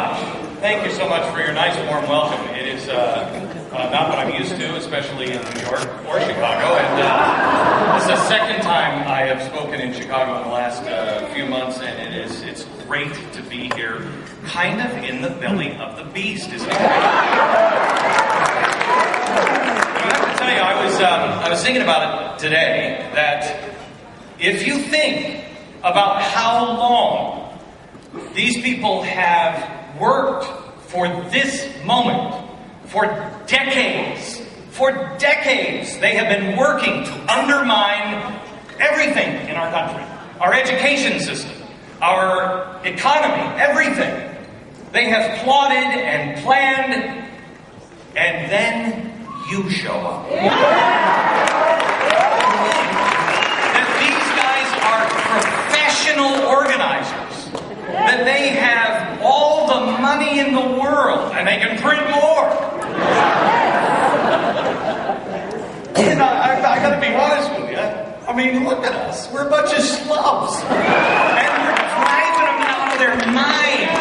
much. Thank you so much for your nice, warm welcome. It is not what I'm used to, especially in New York or Chicago. And this is the second time I have spoken in Chicago in the last few months, and it's great to be here, kind of in the belly of the beast, isn't it? I have to tell you, I was thinking about it today, that if you think about how long these people have worked for this moment, for decades, they have been working to undermine everything in our country, our education system, our economy, everything. They have plotted and planned, and then you show up. That these guys are professional organizers, that they have all the money in the world, and they can print more. And I gotta be honest with you. I mean, look at us. We're a bunch of slubs. And we're driving them out of their minds.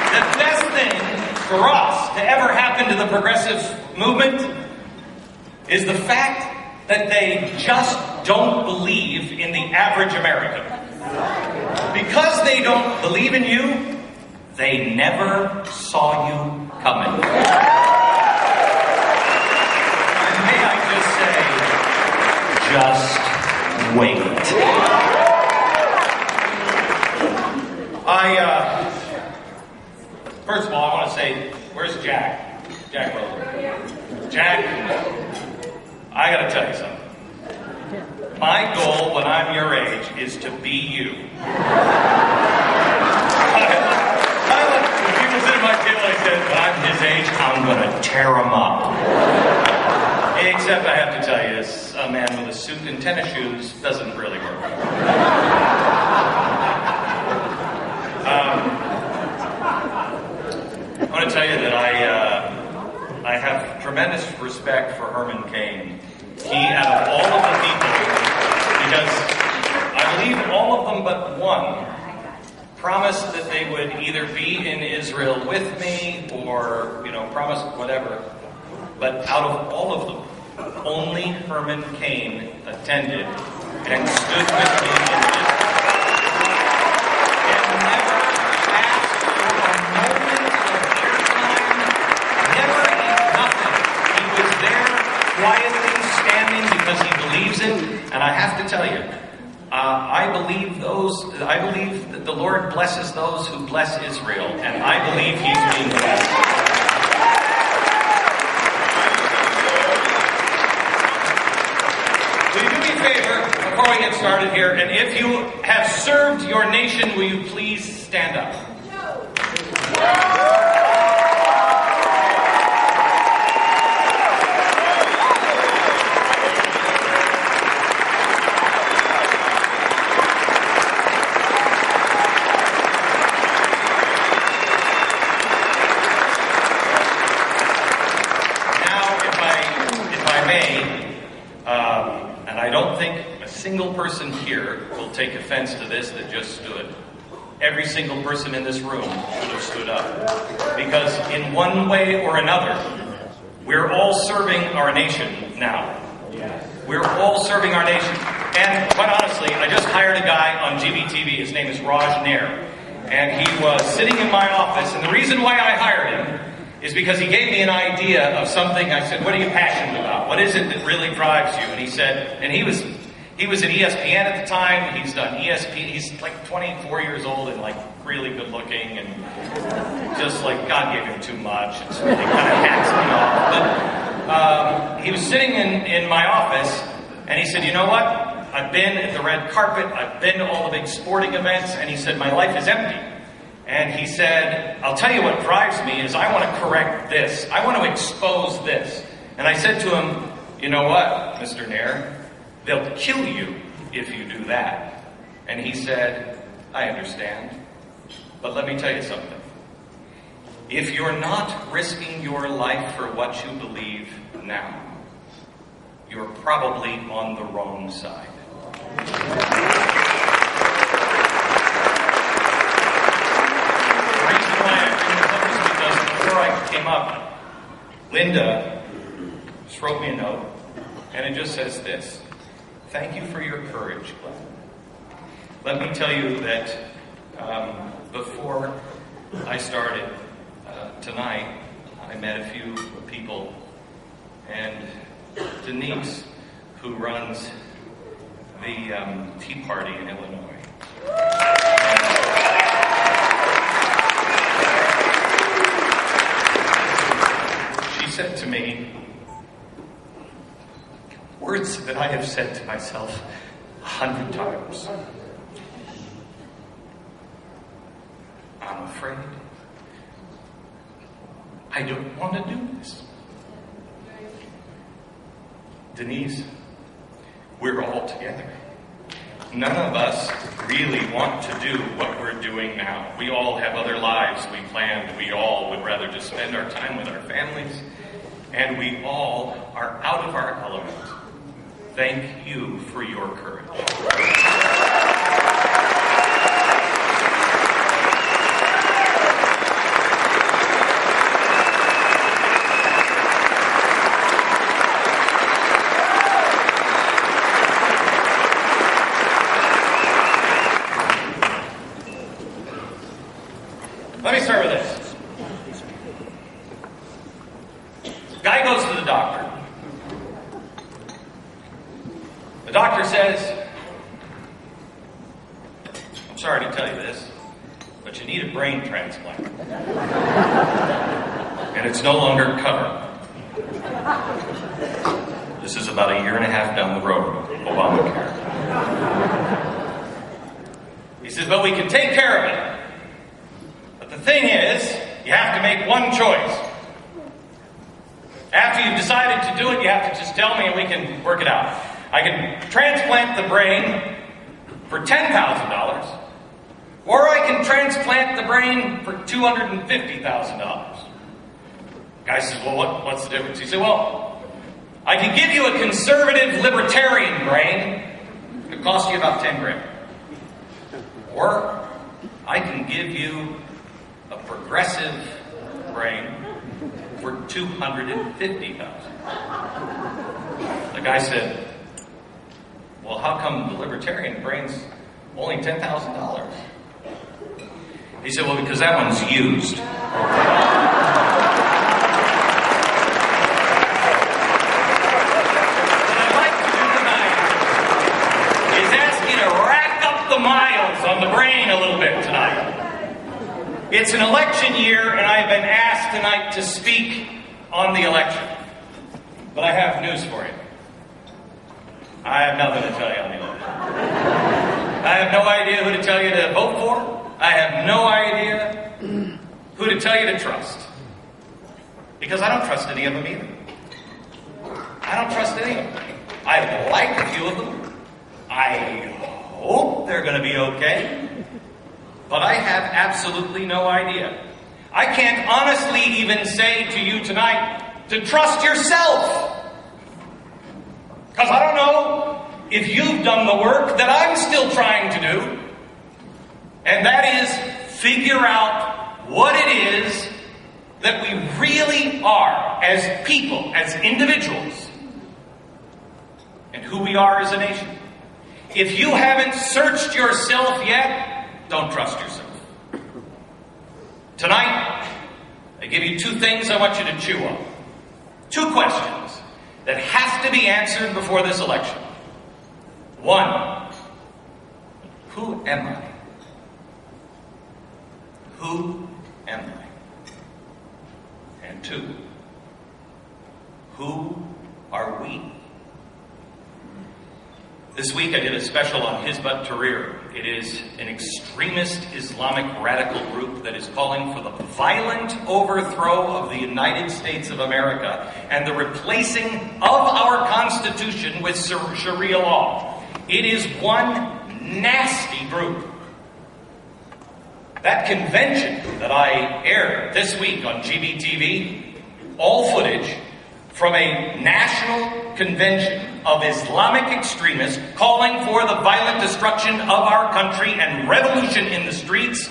The best thing for us to ever happen to the progressive movement is the fact that they just don't believe in the average American. Because they don't believe in you, they never saw you coming. And may I just say, just wait. First of all, I want to say, where's Jack? Jack Roller. Jack, I got to tell you something. My goal when I'm your age is to be you. When people sit at my table, I said, when I'm his age, I'm going to tear him up. Except I have to tell you, a man with a suit and tennis shoes doesn't really work. I want to tell you that I have tremendous respect for Herman Cain. He, out of all of the people, because I believe all of them but one promised that they would either be in Israel with me or, promised whatever. But out of all of them, only Herman Cain attended and stood with me in Israel. And never asked for a moment of airtime, never nothing. He was there quietly standing because he believes it. And I have to tell you, I believe that the Lord blesses those who bless Israel, and I believe He's being blessed. Will you do me a favor before we get started here? And if you have served your nation, will you please stand up? Single person here will take offense to this that just stood. Every single person in this room should have stood up. Because in one way or another, we're all serving our nation now. We're all serving our nation. And quite honestly, I just hired a guy on GBTV. His name is Raj Nair. And he was sitting in my office. And the reason why I hired him is because he gave me an idea of something. I said, what are you passionate about? What is it that really drives you? And he said, and he was at ESPN at the time. He's done ESPN. He's like 24 years old and like really good looking and just like God gave him too much. And so they kind of hacks me off. But he was sitting in my office and he said, you know what? I've been at the red carpet. I've been to all the big sporting events. And he said, my life is empty. And he said, I'll tell you what drives me is I want to correct this. I want to expose this. And I said to him, you know what, Mr. Nair? They'll kill you if you do that. And he said, I understand. But let me tell you something. If you're not risking your life for what you believe now, you're probably on the wrong side. came up, Linda just wrote me a note, and it just says this: "Thank you for your courage, Glenn. Let me tell you that before I started tonight, I met a few people, and Denise, who runs the Tea Party in Illinois, she said to me words that I have said to myself 100 times. I'm afraid. I don't want to do this. Denise, we're all together. None of us really want to do what we're doing now. We all have other lives we planned. We all would rather just spend our time with our families. And we all are out of our element. Thank you for your courage." Let me start with this. Guy goes to the doctor. The doctor says, "I'm sorry to tell you this, but you need a brain transplant. And it's no longer covered." This is about a year and a half down the road, Obamacare. He says, "But we can take care of it. But the thing is, you have to make one choice. After you've decided to do it, you have to just tell me and we can work it out. I can transplant the brain for $10,000, or I can transplant the brain for $250,000. Guy says, "Well, what's the difference?" He said, "Well, I can give you a conservative libertarian brain. It'll cost you about 10 grand. Or I can give you a progressive brain for $250,000. The guy said, "Well, how come the libertarian brain's only $10,000? He said, "Well, because that one's used." Miles on the brain a little bit tonight. It's an election year, and I've been asked tonight to speak on the election. But I have news for you. I have nothing to tell you on the election. I have no idea who to tell you to vote for. I have no idea who to tell you to trust. Because I don't trust any of them either. I don't trust any of them. I like a few of them. I hope they're going to be okay, but I have absolutely no idea. I can't honestly even say to you tonight to trust yourself, because I don't know if you've done the work that I'm still trying to do, and that is figure out what it is that we really are as people, as individuals, and who we are as a nation. If you haven't searched yourself yet, don't trust yourself. Tonight, I give you two things I want you to chew on. Two questions that have to be answered before this election. One, who am I? Who am I? And two, who are we? This week I did a special on Hizb ut-Tahrir. It is an extremist Islamic radical group that is calling for the violent overthrow of the United States of America and the replacing of our Constitution with Sharia law. It is one nasty group. That convention that I aired this week on GBTV, all footage from a national convention of Islamic extremists calling for the violent destruction of our country and revolution in the streets,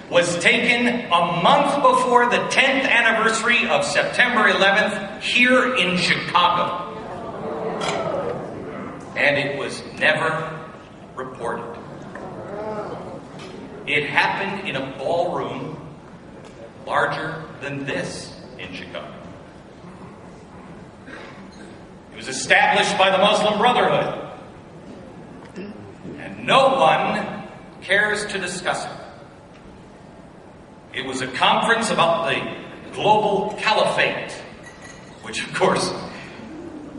was taken a month before the 10th anniversary of September 11th here in Chicago. And it was never reported. It happened in a ballroom larger than this in Chicago. It was established by the Muslim Brotherhood. And no one cares to discuss it. It was a conference about the global caliphate, which of course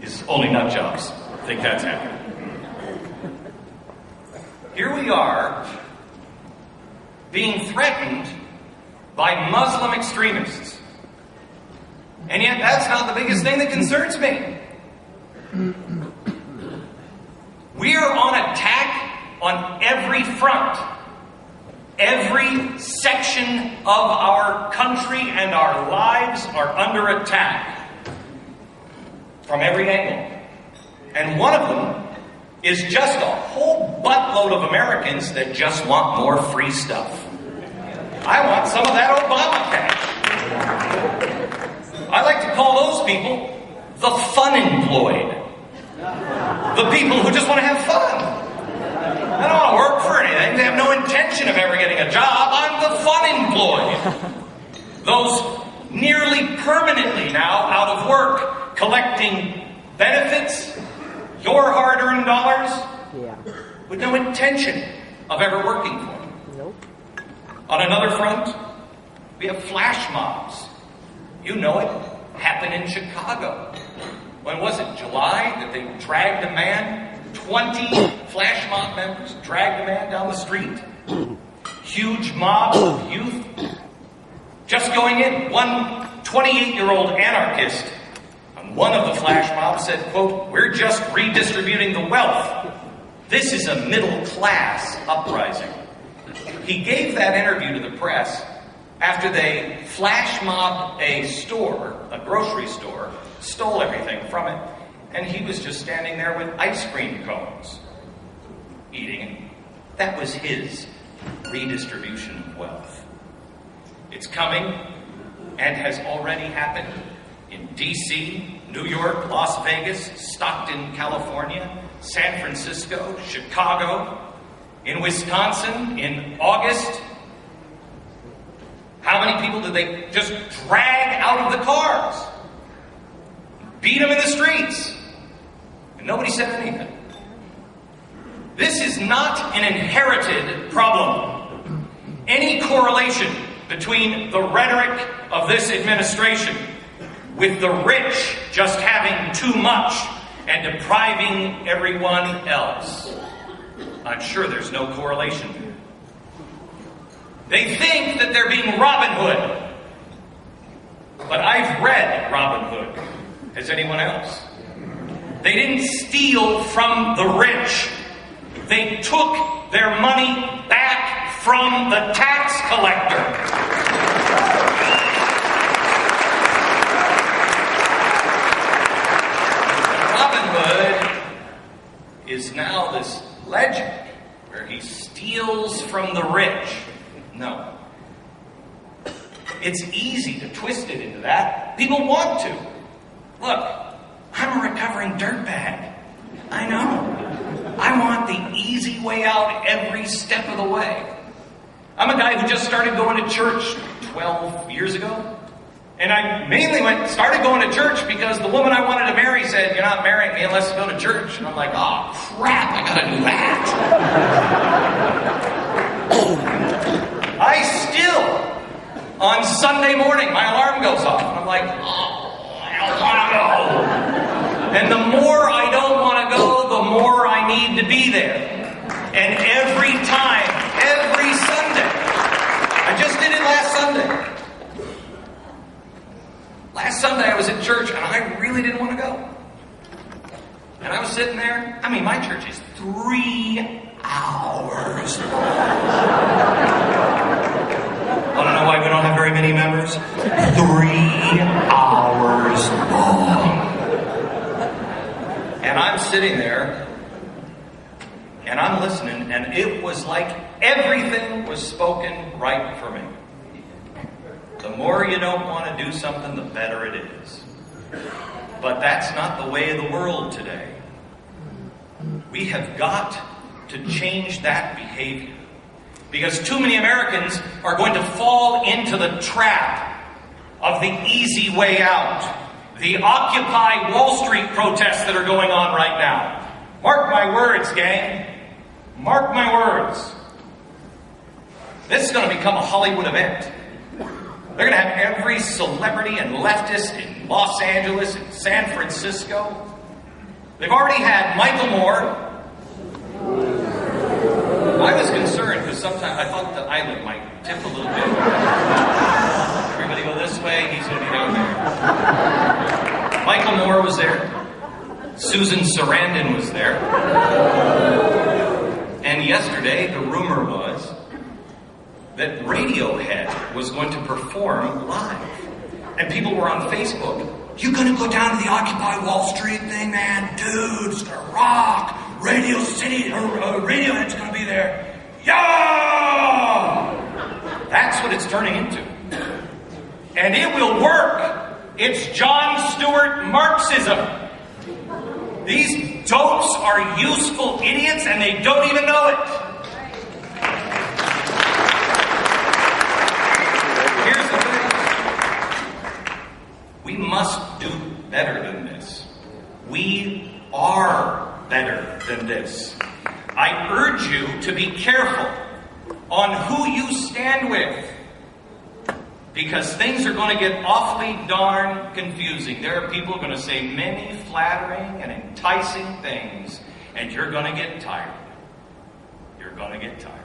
is only nut jobs. I think that's happening. Here we are being threatened by Muslim extremists. And yet that's not the biggest thing that concerns me. We are on attack on every front. Every section of our country and our lives are under attack from every angle. And one of them is just a whole buttload of Americans that just want more free stuff. I want some of that Obama cash. I like to call those people the fun-employed. The people who just want to have fun. They don't want to work for anything. They have no intention of ever getting a job. I'm the fun-employed. Those nearly permanently now out of work, collecting benefits, your hard-earned dollars, with no intention of ever working for them. Nope. On another front, we have flash mobs. You know it. Happened in Chicago. When was it? July? That they dragged a man? 20 flash mob members dragged a man down the street. Huge mob of youth. Just going in. One 28-year-old anarchist on one of the flash mobs said, quote, "We're just redistributing the wealth. This is a middle-class uprising." He gave that interview to the press after they flash mobbed a store, a grocery store, stole everything from it, and he was just standing there with ice cream cones, eating it. That was his redistribution of wealth. It's coming and has already happened in D.C., New York, Las Vegas, Stockton, California, San Francisco, Chicago, in Wisconsin, in August. How many people did they just drag out of the cars? Beat them in the streets. And nobody said anything. This is not an inherited problem. Any correlation between the rhetoric of this administration with the rich just having too much and depriving everyone else? I'm sure there's no correlation there. They think that they're being Robin Hood. But I've read Robin Hood. Has anyone else? They didn't steal from the rich. They took their money back from the tax collector. Robin Hood is now this legend where he steals from the rich. No. It's easy to twist it into that. People want to. Look, I'm a recovering dirtbag. I know. I want the easy way out every step of the way. I'm a guy who just started going to church 12 years ago. And I mainly started going to church because the woman I wanted to marry said, "You're not marrying me unless you go to church." And I'm like, "Oh, crap, I gotta do that." I still, on Sunday morning, my alarm goes off. And I'm like, "Oh, I don't want to go." And the more I don't want to go, the more I need to be there. And every time, every Sunday, I just did it last Sunday. Last Sunday I was at church and I really didn't want to go. And I was sitting there. I mean, my church is 3 hours long. Want to know why we don't have very many members? 3 hours long. And I'm sitting there and I'm listening, and it was like everything was spoken right for me. The more you don't want to do something, the better it is. But that's not the way of the world today. We have got to change that behavior. Because too many Americans are going to fall into the trap of the easy way out. The Occupy Wall Street protests that are going on right now. Mark my words, gang. Mark my words. This is going to become a Hollywood event. They're going to have every celebrity and leftist in Los Angeles and San Francisco. They've already had Michael Moore. I was concerned because sometimes I thought the island might tip a little bit. Everybody go this way, he's going to be down there. Michael Moore was there. Susan Sarandon was there. And yesterday, the rumor was that Radiohead was going to perform live. And people were on Facebook. You gonna go down to the Occupy Wall Street thing, man? Dude, it's gonna rock. Radio City, Radiohead's gonna be there. Yeah! That's what it's turning into. And it will work. It's John Stewart Marxism. These dopes are useful idiots and they don't even know it. Here's the thing. We must do better than this. We are better than this. I urge you to be careful on who you stand with, because things are going to get awfully darn confusing. There are people going to say many flattering and enticing things, and you're going to get tired. You're going to get tired.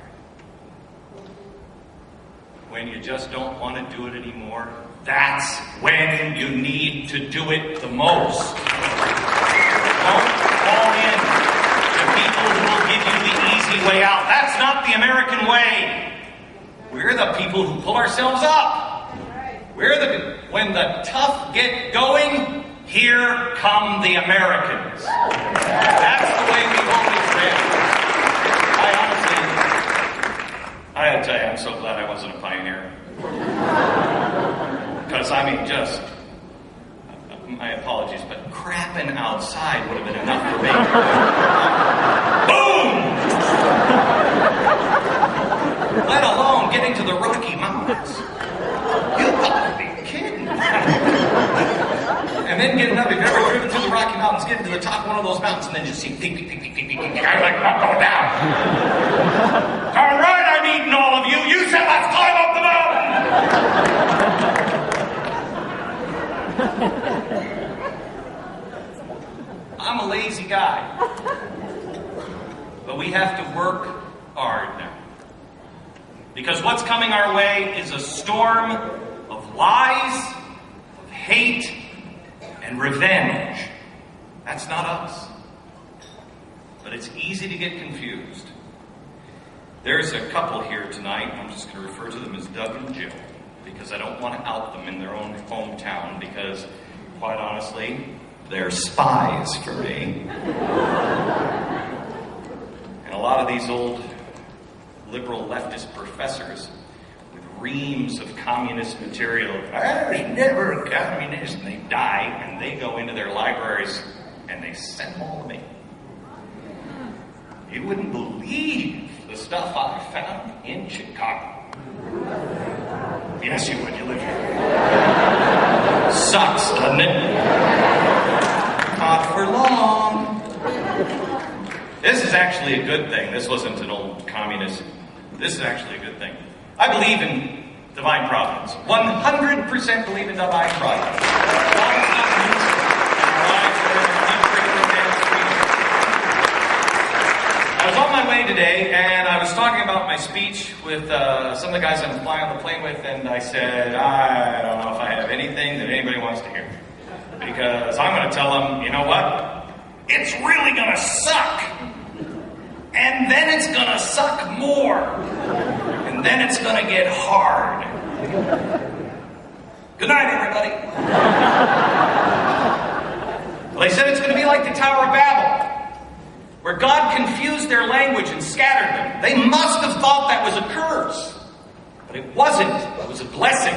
When you just don't want to do it anymore, that's when you need to do it the most. Don't fall in to people who will give you the easy way out. That's not the American way. We're the people who pull ourselves up. When the tough get going, here come the Americans. That's the way we've always been. I gotta tell you, I'm so glad I wasn't a pioneer. Because, my apologies, but crapping outside would have been enough for me. Boom! Let alone getting to the Rocky Mountains. You gotta be kidding. And then getting up, if you've ever driven through the Rocky Mountains, getting to the top of one of those mountains, and then just see peak. I'm like, not going down. Darn right, I'm eating all of you. You said let's climb up the mountain. I'm a lazy guy. But we have to work hard now. Because what's coming our way is a storm of lies, of hate, and revenge. That's not us. But it's easy to get confused. There's a couple here tonight. I'm just going to refer to them as Doug and Jill, because I don't want to out them in their own hometown, because, quite honestly, they're spies for me. And a lot of these old liberal leftist professors with reams of communist material. I was never a communist, and they die, and they go into their libraries, and they send them all to me. You wouldn't believe the stuff I found in Chicago. Yes, you would. You live here. Sucks, doesn't it? Not for long. This is actually a good thing. This wasn't an old communist. This is actually a good thing. I believe in divine providence. 100% believe in divine providence. I was on my way today, and I was talking about my speech with some of the guys I'm flying on the plane with, and I said, I don't know if I have anything that anybody wants to hear. Because I'm going to tell them, you know what? It's really going to suck. And then it's going to suck more. And then it's going to get hard. Good night, everybody. Well, they said it's going to be like the Tower of Babel. where God confused their language and scattered them. They must have thought that was a curse. But it wasn't. It was a blessing.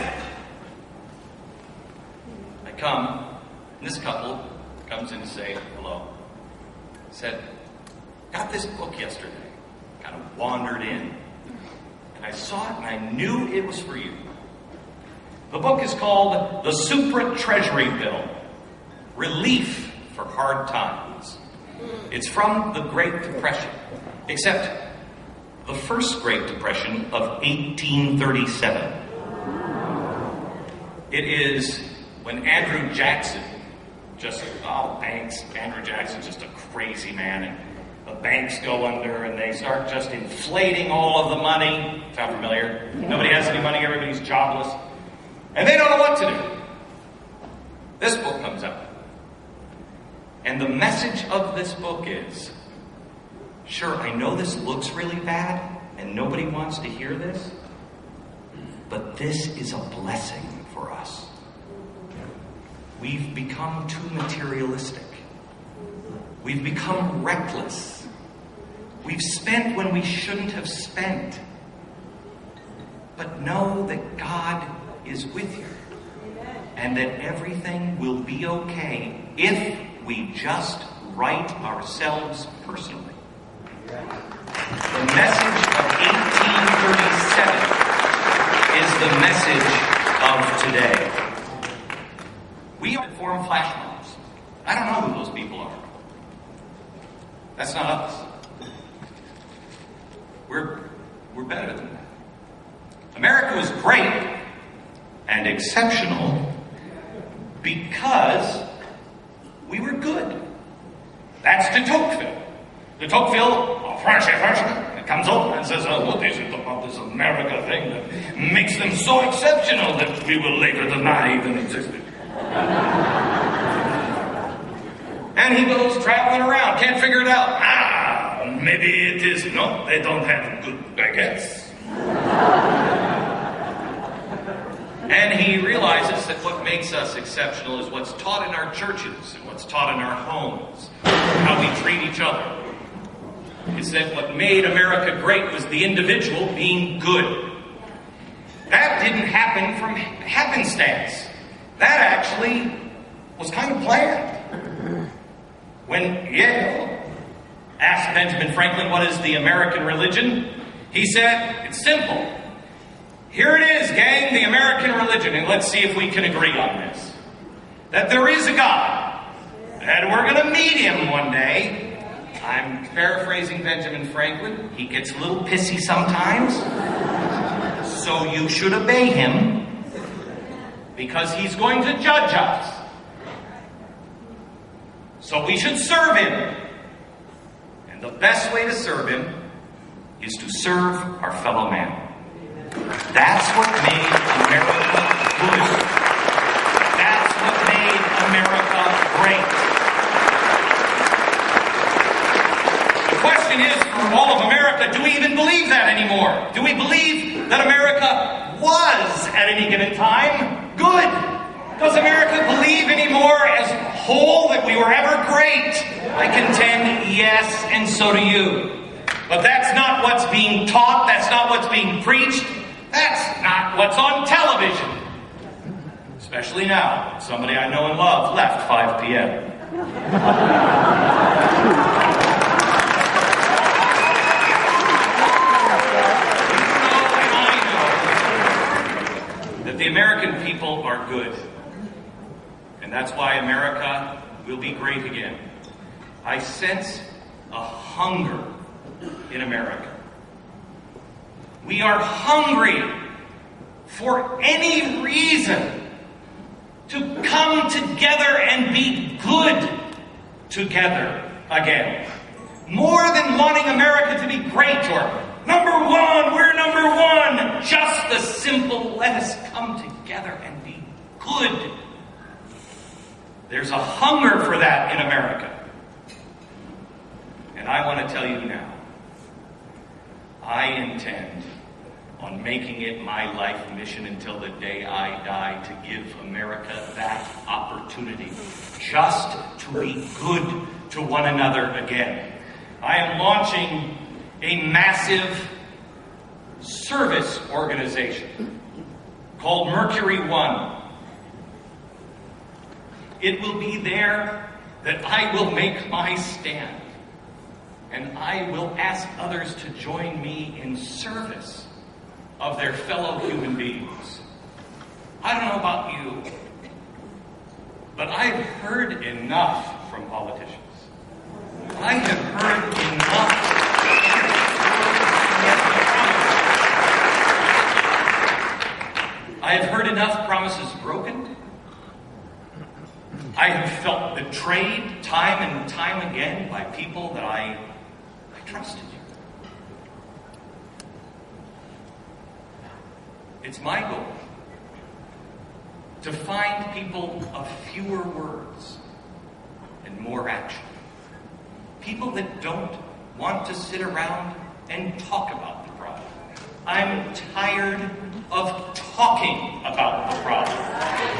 I come, and this couple comes in to say hello. Said, got this book yesterday. Kind of wandered in. And I saw it and I knew it was for you. The book is called The Supra Treasury Bill, Relief for Hard Times. It's from the Great Depression, except the first Great Depression of 1837. It is when Andrew Jackson Andrew Jackson's just a crazy man, and the banks go under and they start just inflating all of the money. Sound familiar? Yeah. Nobody has any money, everybody's jobless. And they don't know what to do. This book comes out. And the message of this book is, sure, I know this looks really bad and nobody wants to hear this, but this is a blessing for us. We've become too materialistic. We've become reckless. We've spent when we shouldn't have spent. But know that God is with you, and that everything will be okay if we just right ourselves personally. The message of 1837 is the message of today. We form flash mobs. I don't know who those people are. That's not us. We're better than that. America was great and exceptional because we were good. That's de Tocqueville. De Tocqueville, French, comes over and says, what is it about this America thing that makes them so exceptional that we will later deny even existed? And he goes traveling around, can't figure it out. Maybe it is, no, they don't have good baguettes. And he realizes that what makes us exceptional is what's taught in our churches and what's taught in our homes, how we treat each other. It's that what made America great was the individual being good. That didn't happen from happenstance. That actually was kind of planned. When Yale asked Benjamin Franklin, what is the American religion? He said, it's simple. Here it is, gang, the American religion, and let's see if we can agree on this. That there is a God, and we're going to meet him one day. I'm paraphrasing Benjamin Franklin. He gets a little pissy sometimes. So you should obey him, because he's going to judge us. So we should serve him. And the best way to serve him is to serve our fellow man. That's what made America good. That's what made America great. The question is, for all of America, do we even believe that anymore? Do we believe that America was, at any given time, good? Does America believe anymore as a whole that we were ever great? I contend, yes, and so do you. But that's not what's being taught, that's not what's being preached, that's not what's on television. Especially now, when somebody I know and love left 5 p.m. I know that the American people are good. And that's why America will be great again. I sense a hunger in America. We are hungry for any reason to come together and be good together again. More than wanting America to be great or number one, we're number one. Just the simple, let us come together and be good. There's a hunger for that in America. And I want to tell you now, I intend on making it my life mission until the day I die to give America that opportunity just to be good to one another again. I am launching a massive service organization called Mercury One. It will be there that I will make my stand, and I will ask others to join me in service of their fellow human beings. I don't know about you, but I've heard enough from politicians. I have heard enough. I have heard enough promises broken. I have felt betrayed time and time again by people that I trusted. It's my goal to find people of fewer words and more action. People that don't want to sit around and talk about the problem. I'm tired of talking about the problem.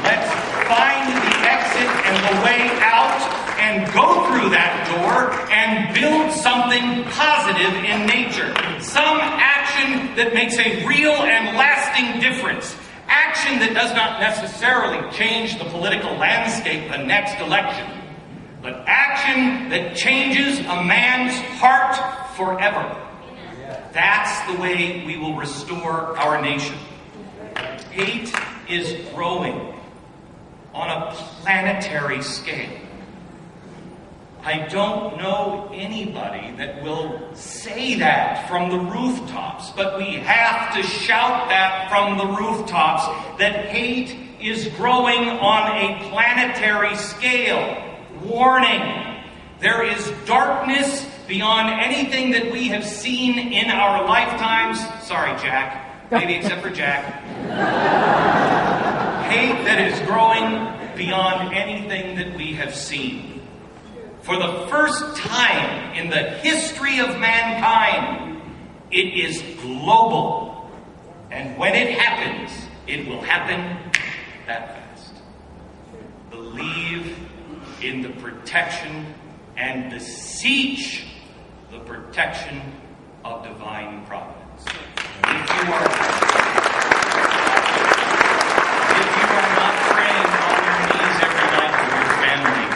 Let's find the exit and the way out and go through that door and build something positive in nature. Some action that makes a real and lasting difference. Action that does not necessarily change the political landscape the next election, but action that changes a man's heart forever. That's the way we will restore our nation. Hate is growing on a planetary scale. I don't know anybody that will say that from the rooftops, but we have to shout that from the rooftops, that hate is growing on a planetary scale. Warning, there is darkness beyond anything that we have seen in our lifetimes. Sorry, Jack. Maybe except for Jack. Hate that is growing beyond anything that we have seen. For the first time in the history of mankind, it is global. And when it happens, it will happen that fast. Believe in the protection and beseech the protection of divine providence. If you are not praying on your knees every night for your family,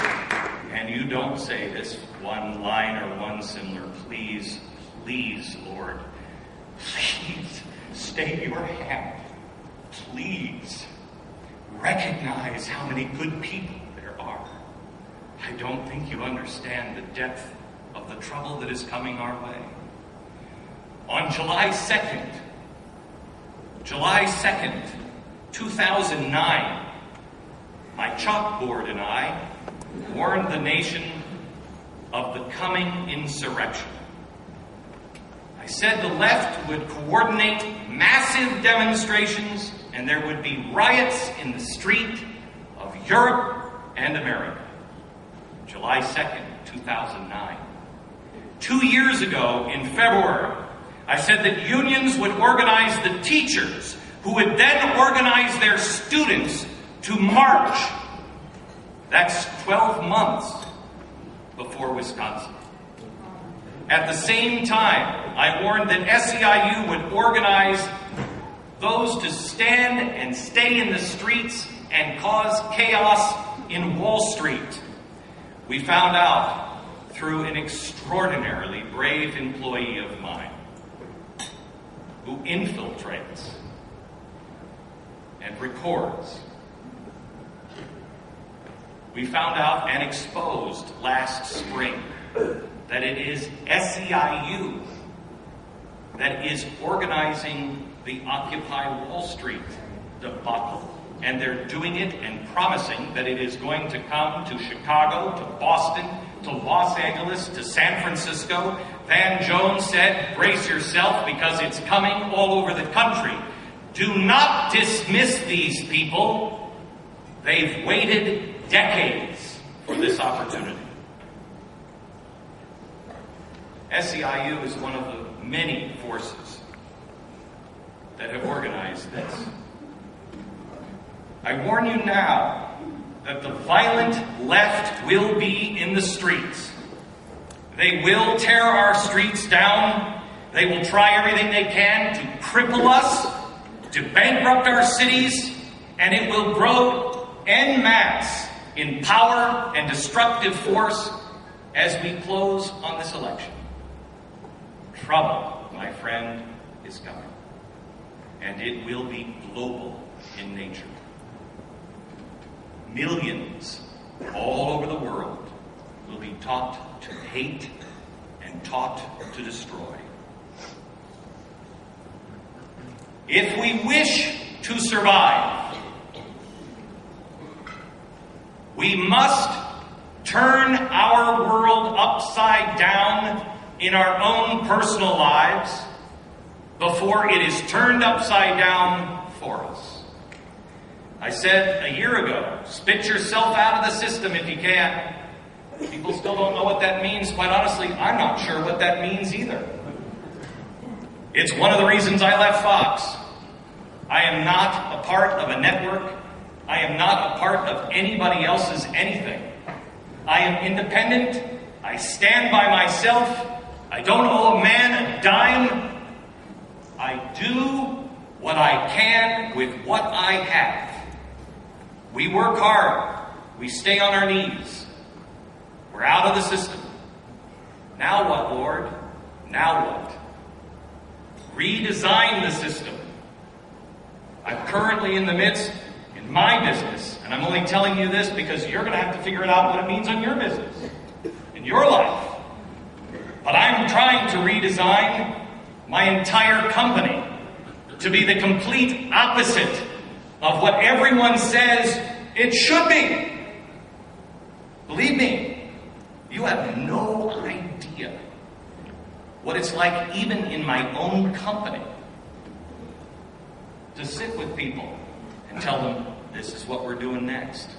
and you don't say this one line or one similar, please, please, Lord, please stay your hand. Please recognize how many good people there are. I don't think you understand the depth of the trouble that is coming our way. On July 2nd, 2009, my chalkboard and I warned the nation of the coming insurrection. I said the left would coordinate massive demonstrations and there would be riots in the street of Europe and America. July 2nd, 2009. 2 years ago, in February, I said that unions would organize the teachers, who would then organize their students to march. That's 12 months before Wisconsin. At the same time, I warned that SEIU would organize those to stand and stay in the streets and cause chaos in Wall Street. We found out through an extraordinarily brave employee of mine who infiltrates and records. We found out and exposed last spring that it is SEIU that is organizing the Occupy Wall Street debacle. And they're doing it and promising that it is going to come to Chicago, to Boston, to Los Angeles, to San Francisco. Van Jones said, brace yourself because it's coming all over the country. Do not dismiss these people. They've waited decades for this opportunity. SEIU is one of the many forces that have organized this. I warn you now that the violent left will be in the streets. They will tear our streets down. They will try everything they can to cripple us, to bankrupt our cities, and it will grow en masse in power and destructive force as we close on this election. Trouble, my friend, is coming, and it will be global in nature. Millions all over the world will be taught to hate and taught to destroy. If we wish to survive, we must turn our world upside down in our own personal lives before it is turned upside down for us. I said a year ago, spit yourself out of the system if you can. People still don't know what that means. Quite honestly, I'm not sure what that means either. It's one of the reasons I left Fox. I am not a part of a network. I am not a part of anybody else's anything. I am independent. I stand by myself. I don't owe a man a dime. I do what I can with what I have. We work hard. We stay on our knees. We're out of the system. Now what, Lord? Now what? Redesign the system. I'm currently in the midst, in my business, and I'm only telling you this because you're going to have to figure it out what it means on your business, in your life. But I'm trying to redesign my entire company to be the complete opposite of what everyone says it should be. Believe me, you have no idea what it's like even in my own company to sit with people and tell them, this is what we're doing next.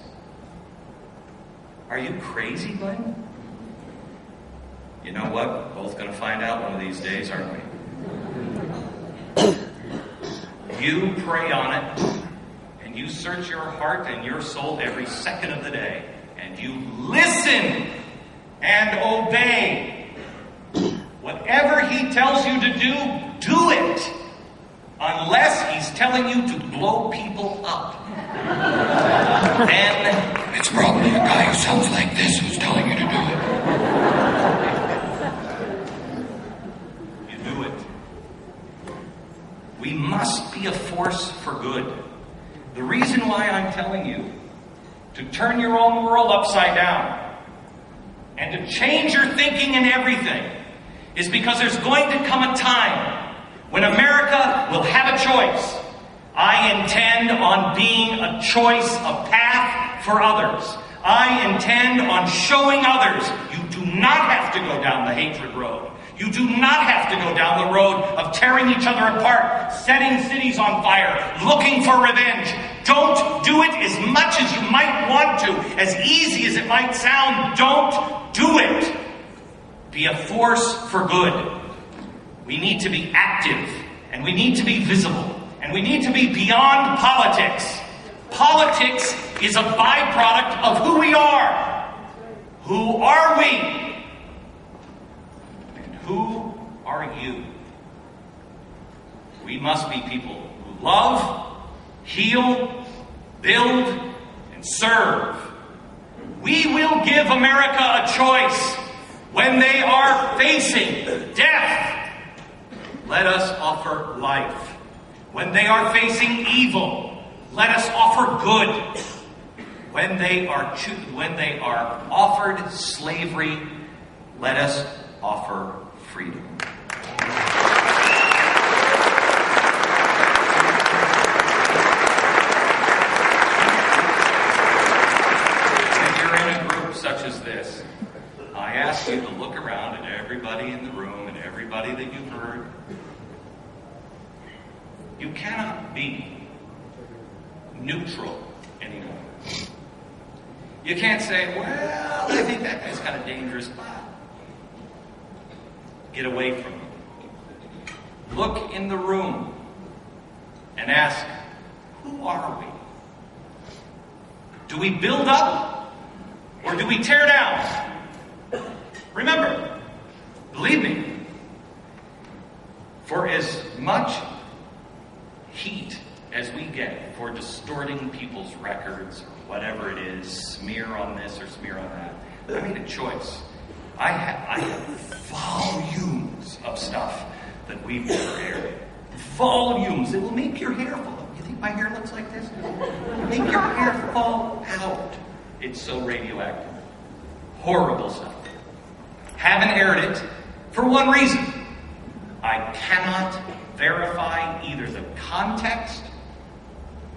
Are you crazy, Glenn? You know what? We're both going to find out one of these days, aren't we? You pray on it, and you search your heart and your soul every second of the day, and you listen and obey. Whatever he tells you to do, do it. Unless he's telling you to blow people up. Then it's probably a guy who sounds like this who's telling you to do it. You do it. We must be a force for good. The reason why I'm telling you to turn your own world upside down and to change your thinking and everything is because there's going to come a time when America will have a choice. I intend on being a choice, a path for others. I intend on showing others you do not have to go down the hatred road. You do not have to go down the road of tearing each other apart, setting cities on fire, looking for revenge. Don't do it as much as you might want to, as easy as it might sound. Don't do it. Be a force for good. We need to be active, and we need to be visible, and we need to be beyond politics. Politics is a byproduct of who we are. Who are we? And who are you? We must be people who love, heal, build, and serve. We will give America a choice when they are facing death. Let us offer life. When they are facing evil, let us offer good. When they are offered slavery, let us offer freedom. If you're in a group such as this, I ask you to look around at everybody in the room and everybody that you've heard. You cannot be neutral anymore. You can't say, well, I think that guy's kind of dangerous, but get away from him. Look in the room and ask, who are we? Do we build up or do we tear down? Remember, Believe me, for as much heat as we get for distorting people's records or whatever it is, smear on this or smear on that, I made a choice. I have volumes of stuff that we've never aired. Volumes that will make your hair fall out. You think my hair looks like this? Make your hair fall out. It's so radioactive. Horrible stuff. Haven't aired it for one reason. I cannot verify either the context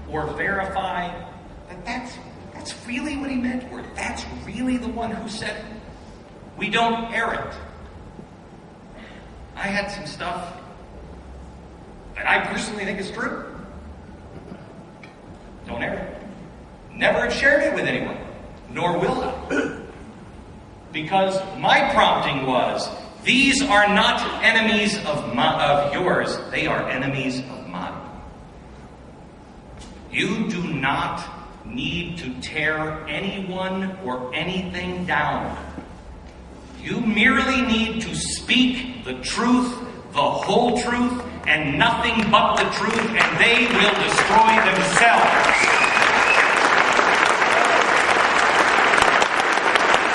or verify that that's really what he meant, or that's really the one who said it. We don't air it. I had some stuff that I personally think is true. Don't air it. Never have shared it with anyone, nor will I. Because my prompting was, these are not enemies of yours, they are enemies of mine. You do not need to tear anyone or anything down. You merely need to speak the truth, the whole truth, and nothing but the truth, and they will destroy themselves.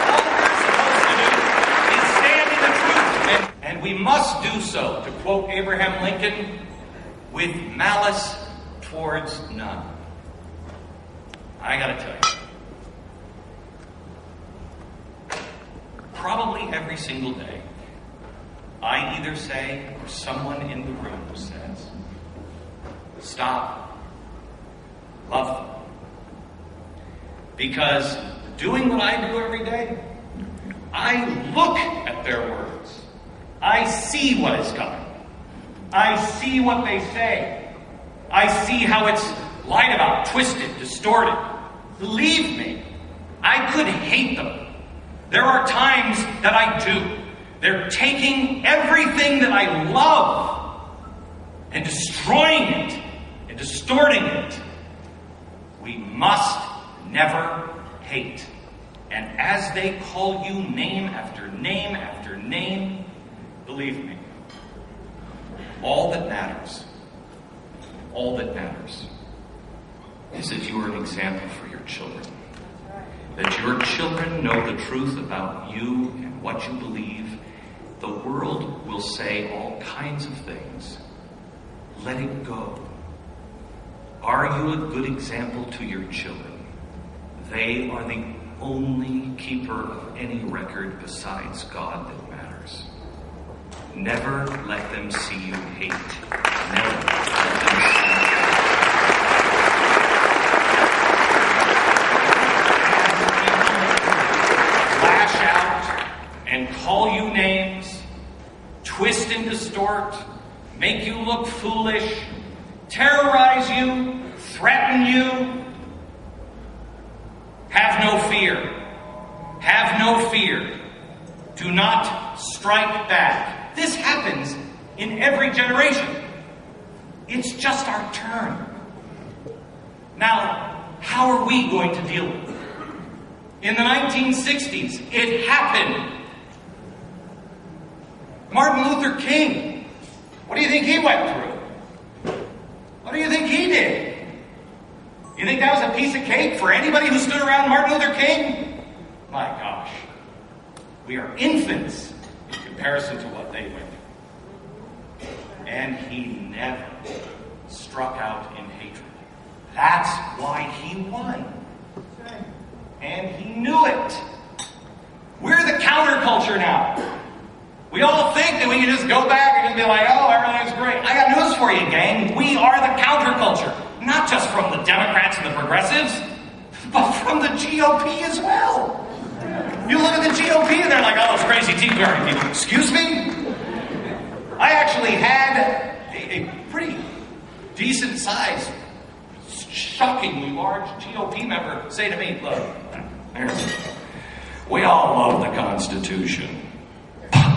All we're supposed to do is stand in the truth, and we must do so, to quote Abraham Lincoln, with malice towards none. I gotta tell you, probably every single day, I either say, or someone in the room says, stop, love them. Because doing what I do every day, I look at their words. I see what is coming. I see what they say. I see how it's lied about, twisted, distorted. Believe me, I could hate them. There are times that I do. They're taking everything that I love and destroying it and distorting it. We must never hate. And as they call you name after name after name, believe me, all that matters is that you are an example for your children. That your children know the truth about you and what you believe. The world will say all kinds of things. Let it go. Are you a good example to your children? They are the only keeper of any record besides God that matters. Never let them see you hate. Never let them see you and call you names, twist and distort, make you look foolish, terrorize you, threaten you. Have no fear. Have no fear. Do not strike back. This happens in every generation. It's just our turn. Now, how are we going to deal with it? In the 1960s, it happened. Martin Luther King, what do you think he went through? What do you think he did? You think that was a piece of cake for anybody who stood around Martin Luther King? My gosh. We are infants in comparison to what they went through. And he never struck out in hatred. That's why he won. And he knew it. We're the counterculture now. We all think that we can just go back and just be like, oh, everything's great. I got news for you, gang. We are the counterculture. Not just from the Democrats and the progressives, but from the GOP as well. You look at the GOP and they're like, oh, those crazy Tea Party people. Excuse me? I actually had a pretty decent size, shockingly large GOP member say to me, look, we all love the Constitution.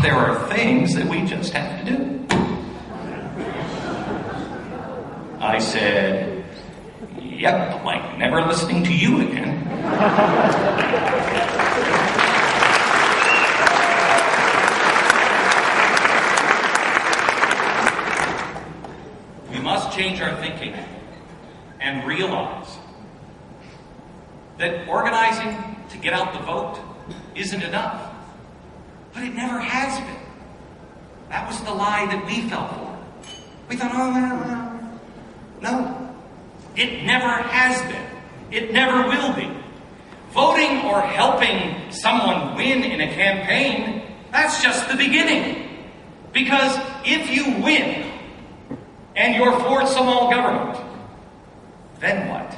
There are things that we just have to do. I said, yep, I'm like never listening to you again. change our thinking and realize that organizing to get out the vote isn't enough. But it never has been. That was the lie that we fell for. We thought, oh, no. It never has been. It never will be. Voting or helping someone win in a campaign, that's just the beginning. Because if you win and you're for small government, then what?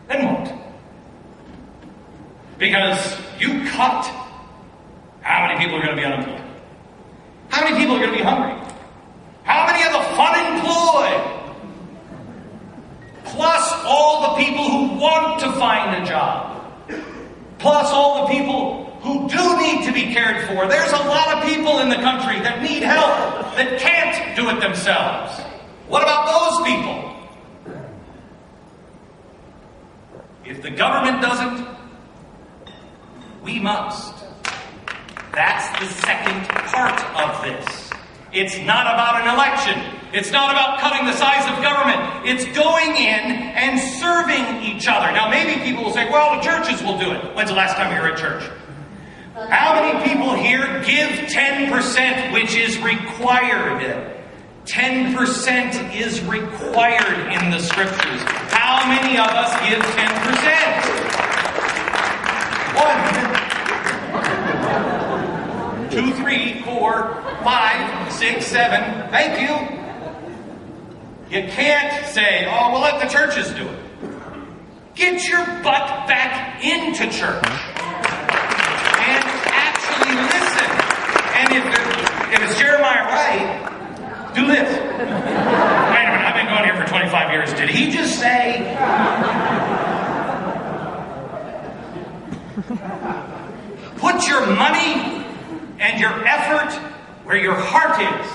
Then what? Because you cut how many people are going to be unemployed? How many people are going to be hungry? How many of the unemployed? Plus all the people who want to find a job. Plus all the people who do need to be cared for. There's a lot of people in the country that need help, that can't do it themselves. What about those people? If the government doesn't, we must. That's the second part of this. It's not about an election. It's not about cutting the size of government. It's going in and serving each other. Now, maybe people will say, well, the churches will do it. When's the last time you were at church? How many people here give 10%, which is required? 10% is required in the scriptures. How many of us give 10%? 1, 2, 3, 4, 5, 6, 7. Thank you. You can't say, oh, we'll let the churches do it. Get your butt back into church and actually listen. And if it's Jeremiah Wright, do this. Wait a minute, I've been going here for 25 years. Did he just say? Put your money and your effort where your heart is.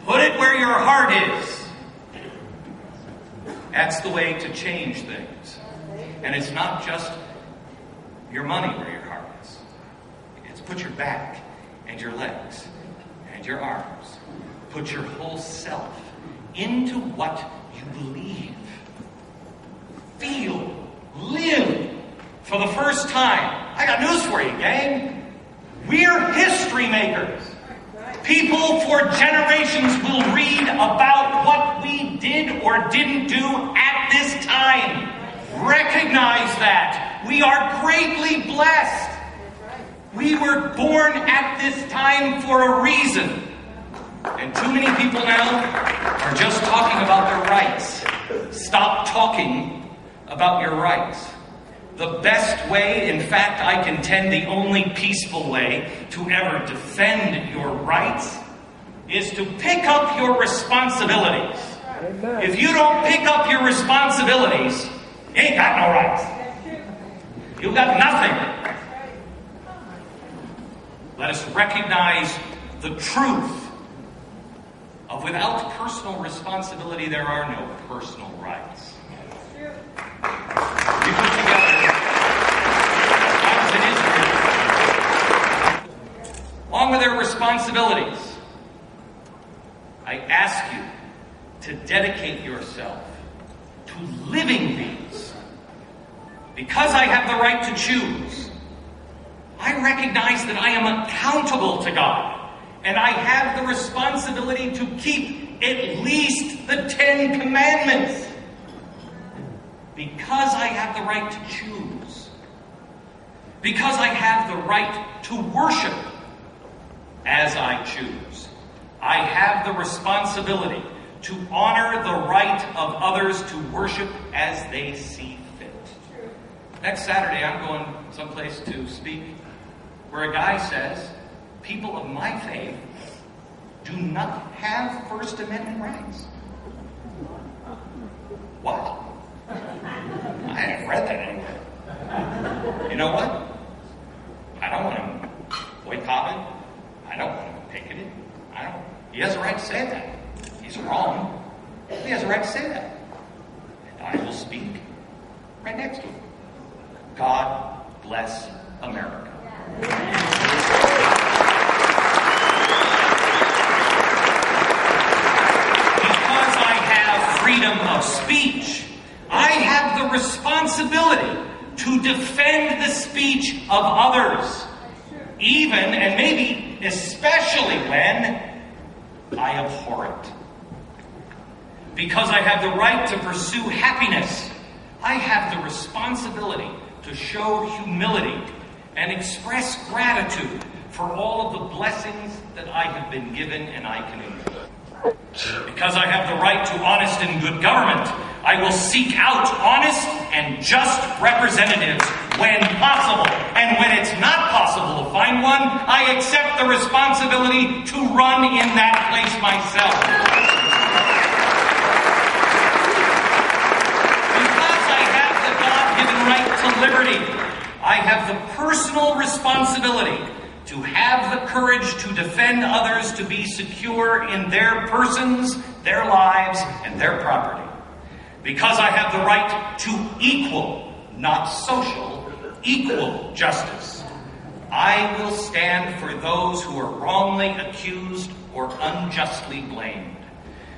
Put it where your heart is. That's the way to change things. And it's not just your money where your heart is. It's put your back and your legs and your arms. Put your whole self into what you believe. Feel, live for the first time. I got news for you, gang. We're history makers. People for generations will read about what we did or didn't do at this time. Recognize that. We are greatly blessed. We were born at this time for a reason. And too many people now are just talking about their rights. Stop talking about your rights. The best way, in fact, I contend the only peaceful way to ever defend your rights is to pick up your responsibilities. If you don't pick up your responsibilities, you ain't got no rights. You've got nothing. Let us recognize the truth of without personal responsibility, there are no personal rights. We put together, as in Israel, along with their responsibilities, I ask you to dedicate yourself to living these. Because I have the right to choose, I recognize that I am accountable to God, and I have the responsibility to keep at least the 10 Commandments. Because I have the right to choose. Because I have the right to worship as I choose. I have the responsibility to honor the right of others to worship as they see fit. Next Saturday, I'm going someplace to speak where a guy says, people of my faith do not have First Amendment rights. What? I haven't read that anywhere. You know what? I don't want him boycotted. I don't want him picketed. He has a right to say that. He's wrong. He has a right to say that. And I will speak right next to him. God bless America. defend the speech of others, even and maybe especially when I abhor it. Because I have the right to pursue happiness, I have the responsibility to show humility and express gratitude for all of the blessings that I have been given and I can enjoy. Because I have the right to honest and good government, I will seek out honest and just representatives when possible. And when it's not possible to find one, I accept the responsibility to run in that place myself. Because I have the God-given right to liberty, I have the personal responsibility to have the courage to defend others to be secure in their persons, their lives, and their property. Because I have the right to equal, not social, equal justice. I will stand for those who are wrongly accused or unjustly blamed.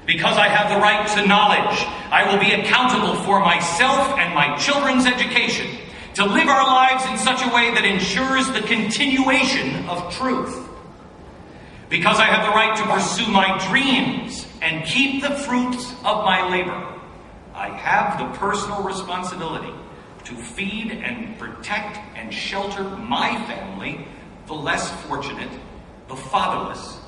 Because I have the right to knowledge, I will be accountable for myself and my children's education, to live our lives in such a way that ensures the continuation of truth. Because I have the right to pursue my dreams and keep the fruits of my labor, I have the personal responsibility to feed and protect and shelter my family, the less fortunate, the fatherless,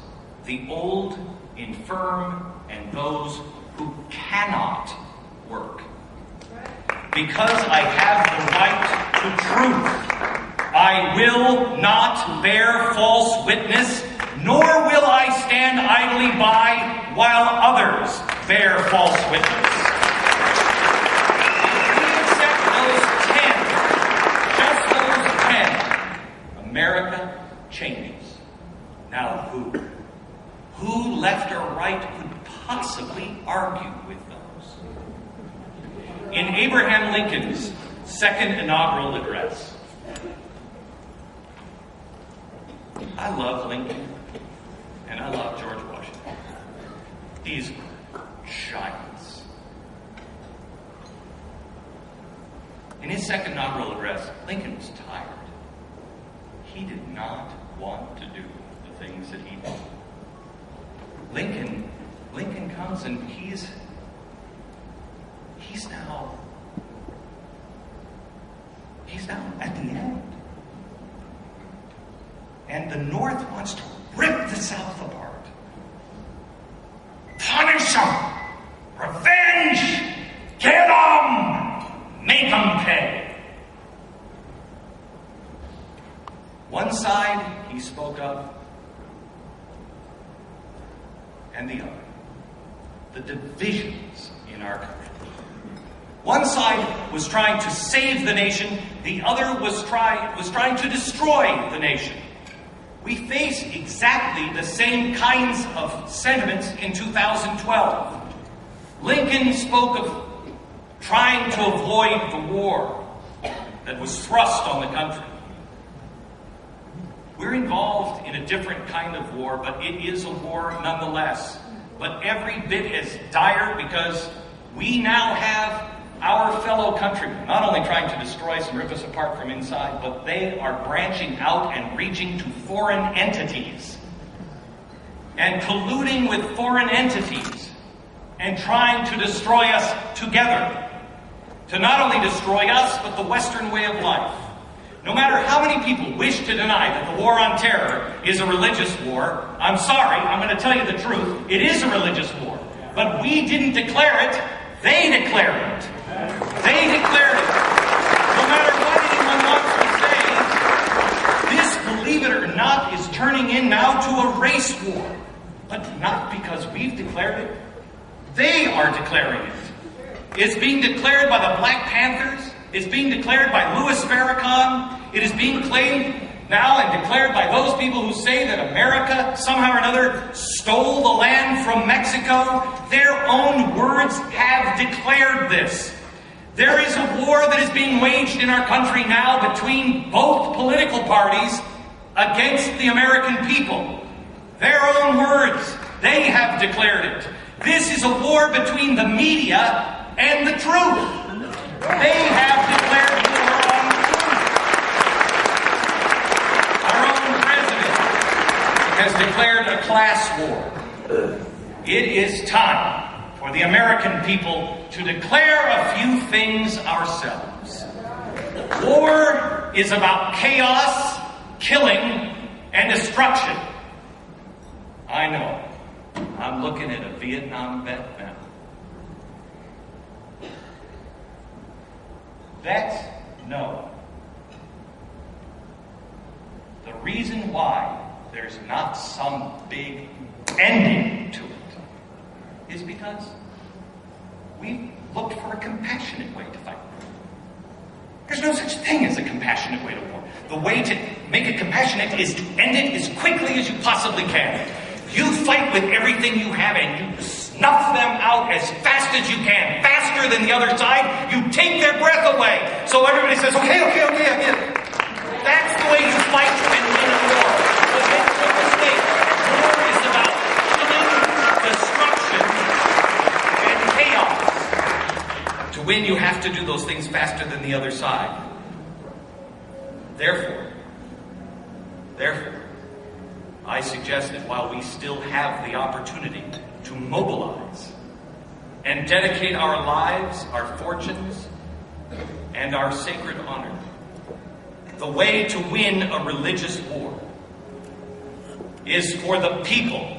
the old, infirm, and those who cannot work. Because I have the right to truth, I will not bear false witness, nor will I stand idly by while others bear false witness. America changes. Now who? Who, left or right, could possibly argue with those? In Abraham Lincoln's second inaugural address, I love Lincoln and I love George Washington. These giants. In his second inaugural address, Lincoln was tired. He did not want to do the things that he did. Lincoln comes and he's now at the end. And the North wants to rip the South apart. Punish them! Revenge! Get them! Make them pay! One side he spoke of, and the other. The divisions in our country. One side was trying to save the nation, the other was trying to destroy the nation. We face exactly the same kinds of sentiments in 2012. Lincoln spoke of trying to avoid the war that was thrust on the country. We're involved in a different kind of war, but it is a war nonetheless. But every bit as dire, because we now have our fellow countrymen not only trying to destroy us and rip us apart from inside, but they are branching out and reaching to foreign entities and colluding with foreign entities and trying to destroy us together. To not only destroy us, but the Western way of life. No matter how many people wish to deny that the war on terror is a religious war, I'm sorry, I'm going to tell you the truth. It is a religious war. But we didn't declare it. They declared it. They declared it. No matter what anyone wants to say, this, believe it or not, is turning in now to a race war. But not because we've declared it. They are declaring it. It's being declared by the Black Panthers. It's being declared by Louis Farrakhan. It is being claimed now and declared by those people who say that America somehow or another stole the land from Mexico. Their own words have declared this. There is a war that is being waged in our country now between both political parties against the American people. Their own words, they have declared it. This is a war between the media and the truth. They have declared war on the truth. has declared a class war. It is time for the American people to declare a few things ourselves. War is about chaos, killing, and destruction. I know. I'm looking at a Vietnam vet now. Vets, no. The reason why there's not some big ending to it is because we looked for a compassionate way to fight. There's no such thing as a compassionate way to war. The way to make it compassionate is to end it as quickly as you possibly can. You fight with everything you have and you snuff them out as fast as you can, faster than the other side. You take their breath away. So everybody says, okay, I get it. That's the way you fight and win a war. But make no mistake, war is about killing, destruction, and chaos. To win, you have to do those things faster than the other side. Therefore, I suggest that while we still have the opportunity to mobilize and dedicate our lives, our fortunes, and our sacred honor, the way to win a religious war is for the people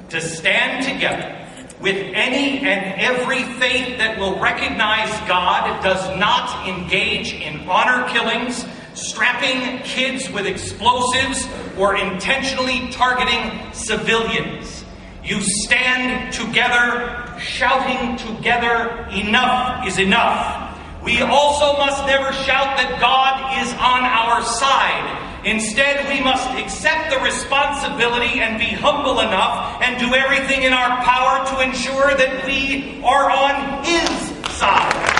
to stand together with any and every faith that will recognize God does not engage in honor killings, strapping kids with explosives, or intentionally targeting civilians. You stand together, shouting together, enough is enough. We also must never shout that God is on our side. Instead, we must accept the responsibility and be humble enough and do everything in our power to ensure that we are on His side.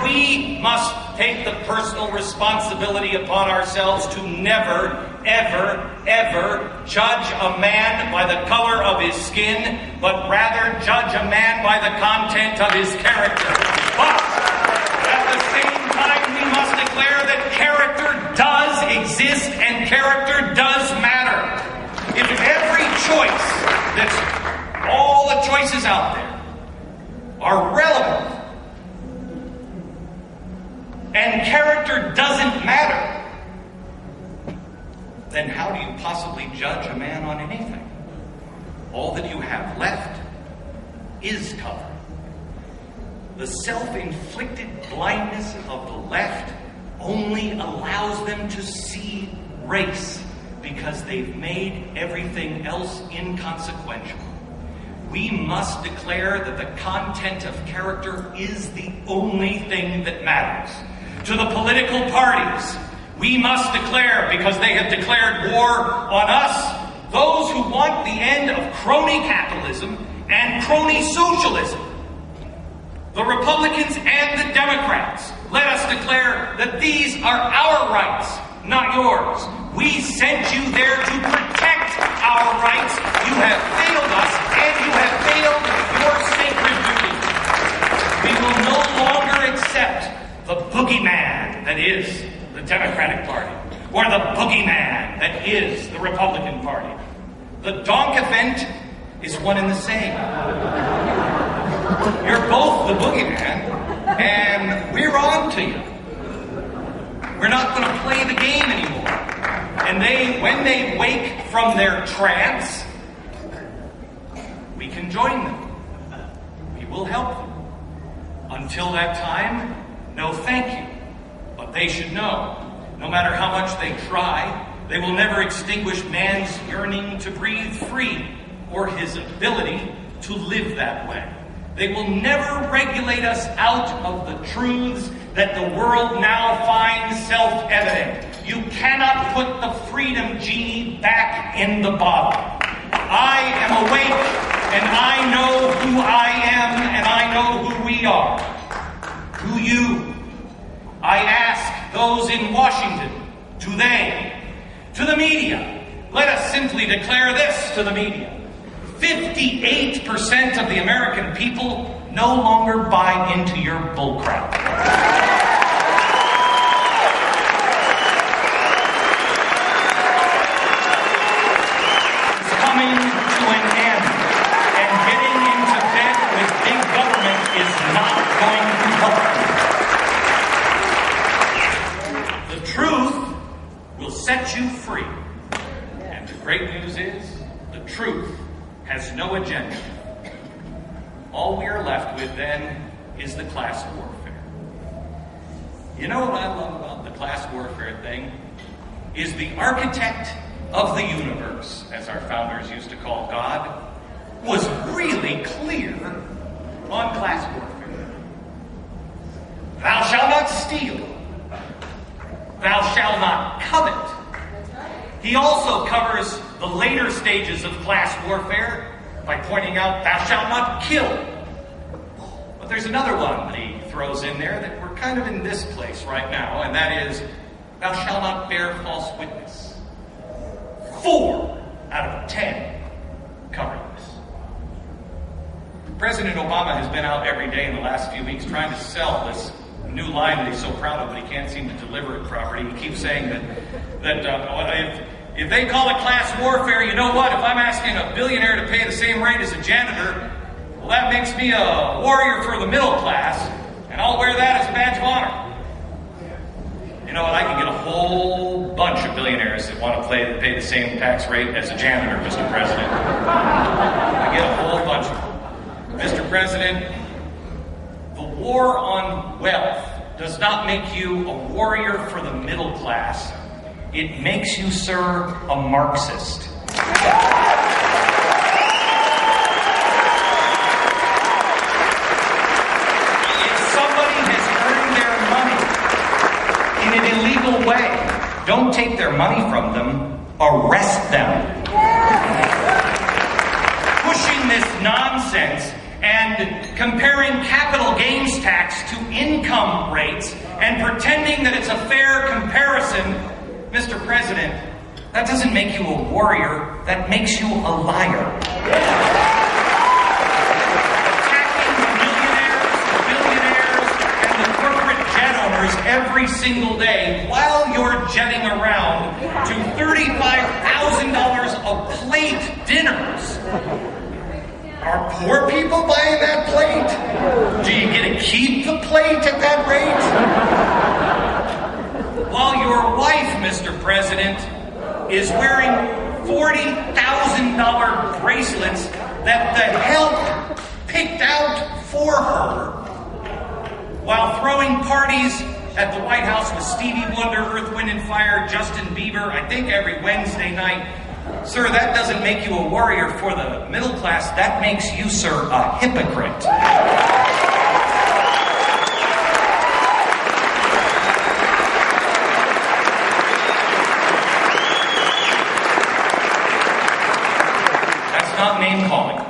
We must take the personal responsibility upon ourselves to never, ever, ever judge a man by the color of his skin, but rather judge a man by the content of his character. But at the same time, we must declare that character does exist and character does matter. If every choice, that's all the choices out there, are relevant, and character doesn't matter, then how do you possibly judge a man on anything? All that you have left is color. The self-inflicted blindness of the left only allows them to see race because they've made everything else inconsequential. We must declare that the content of character is the only thing that matters. To the political parties, we must declare, because they have declared war on us, those who want the end of crony capitalism and crony socialism. The Republicans and the Democrats, let us declare that these are our rights, not yours. We sent you there to protect our rights. You have failed us, and you have failed your sacred duty. We will no longer accept the boogeyman that is the Democratic Party, or the boogeyman that is the Republican Party. The donk-event is one and the same. You're both the boogeyman, and we're on to you. We're not going to play the game anymore. And when they wake from their trance, we can join them. We will help them. Until that time, no thank you. But they should know, no matter how much they try, they will never extinguish man's yearning to breathe free or his ability to live that way. They will never regulate us out of the truths that the world now finds self-evident. You cannot put the freedom genie back in the bottle. I am awake, and I know who I am, and I know who we are. To you, I ask those in Washington, do they? To the media, let us simply declare this to the media. 58% of the American people no longer buy into your bullcrap. set you free. And the great news is, the truth has no agenda. All we are left with then is the class warfare. You know what I love about the class warfare thing? Is the architect of the universe, as our founders used to call God, was really clear on class warfare. Thou shalt not steal. Thou shalt not covet. He also covers the later stages of class warfare by pointing out, thou shalt not kill. But there's another one that he throws in there that we're kind of in this place right now, and that is, thou shalt not bear false witness. 4 out of 10 cover this. President Obama has been out every day in the last few weeks trying to sell this new line that he's so proud of, but he can't seem to deliver it properly. He keeps saying that if they call it class warfare, you know what? If I'm asking a billionaire to pay the same rate as a janitor, well, that makes me a warrior for the middle class, and I'll wear that as a badge of honor. You know what? I can get a whole bunch of billionaires that want to pay the same tax rate as a janitor, Mr. President. I get a whole bunch of them. Mr. President, the war on wealth does not make you a warrior for the middle class. It makes you, sir, a Marxist. If somebody has earned their money in an illegal way, don't take their money from them, arrest them. Pushing this nonsense and comparing capital gains tax to income rates and pretending that it's a fair comparison, Mr. President, that doesn't make you a warrior, that makes you a liar. Attacking the millionaires, the billionaires, and the corporate jet owners every single day while you're jetting around to $35,000 a plate dinners. Are poor people buying that plate? Do you get to keep the plate at that rate? While your wife, Mr. President, is wearing $40,000 bracelets that the help picked out for her, while throwing parties at the White House with Stevie Wonder, Earth, Wind & Fire, Justin Bieber, I think every Wednesday night. Sir, that doesn't make you a warrior for the middle class. That makes you, sir, a hypocrite. That's not name-calling.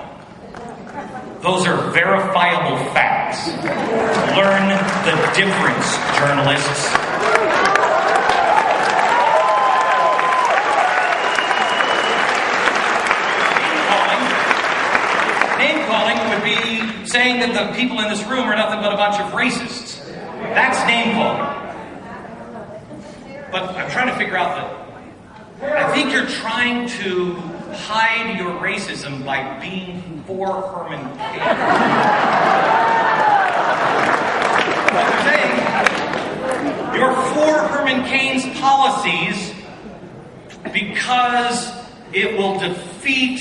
Those are verifiable facts. Learn the difference, journalists. Saying that the people in this room are nothing but a bunch of racists. That's name-calling. But I'm trying to figure out that I think you're trying to hide your racism by being for Herman Cain. What you're saying, you're for Herman Cain's policies because it will defeat